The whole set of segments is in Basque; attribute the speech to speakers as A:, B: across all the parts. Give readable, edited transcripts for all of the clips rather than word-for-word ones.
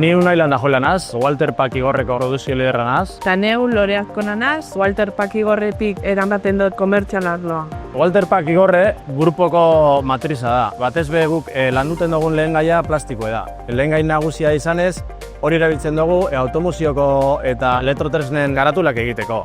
A: Ni unai landa joela naz, Walter Pakigorreko produzio liderra naz.
B: Eta neu Loreazko nanaz, Walter Pakigorretik eramaten dut komertzial arloa.
A: Walter Pakigorre grupoko matriza da. Batez be guk landuten dugun lehen gaia plastikoa da. Lehen gai nagusia izanez, hori erabiltzen dugu automozioko eta elektrotresnen garatulak egiteko.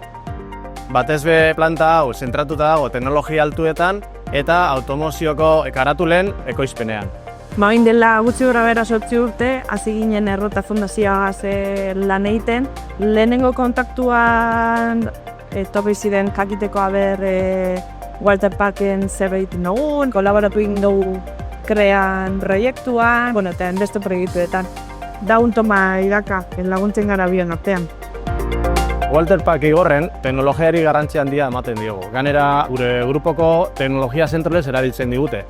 A: Batez be planta hau zentratuta dago teknologia altuetan eta automozioko garatulen ekoizpenean.
B: Bain dela gutxi gora bera 8 urte, hasi ginen Errota Fundazioagaz lan egiten. Lehenengo kontaktuan tope ziren jakiteko Walter Parken zerbait egiten dugun, kolaboratu egin dugu krean proiektuan, eta beste proiektuetan. Da un toma iraka, laguntzen gara bion artean.
A: Walter Pakigorren teknologiari garrantzia handia ematen diogu. Gainera, gure grupoko teknologia zentrolez erabiltzen digute.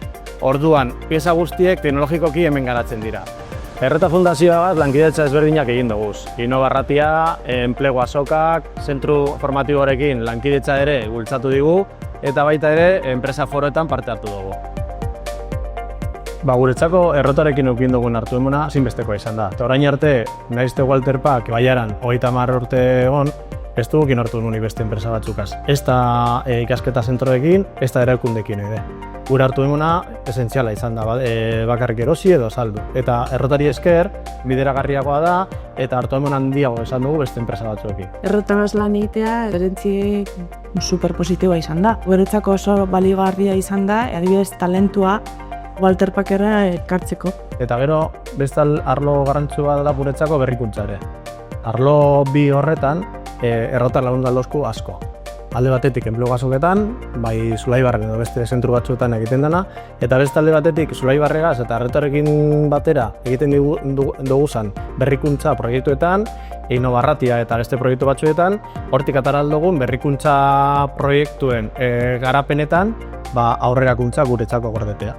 A: Orduan, pieza guztiek teknologikoki hemen garatzen dira. Errota Fundazioagaz lankidetza ezberdinak egin duguz. Inobarratia, enplegu azokak, zentru formatiborekin lankidetza ere bultzatu digu, eta baita ere enpresa foroetan parte hartu dugu. Guretzako errotarekin eukin dugun hartu emona zinbestekoa izan da. Eta orain arte, nahizte Walter Pak baiaran 30 urte egon, ez dugukin hartu nunik beste enpresa batzukaz. Ez da ikasketa zentroekin, ez da erakundekin ere. Gure hartu emona esentziala izan da, bakarrik erosi edo saldu. Eta errotari esker, bideragarriagoa da, eta hartu emon handiago esan dugu beste enpresa batzuekin.
B: Errotagaz lan egitea, berentziek superpositiboa izan da. Guretzako oso baligarria izan da, adibidez talentua Walter Pakerra ekartzeko.
A: Eta gero, beste arlo garrantzua da guretzako berrikuntza ere. Arlo bi horretan, errotar lagun galdozku asko. Alde batetik enplegu azoketan, bai Zulaibarren edo beste zentru batzuetan egiten dena, eta beste alde batetik Zulaibarregaz eta errotarekin batera egiten duguzan berrikuntza proiektuetan, Inobarratia eta beste proiektu batzuetan, hortik atara aldugun berrikuntza proiektuen garapenetan aurrerakuntza guretzako gordetea.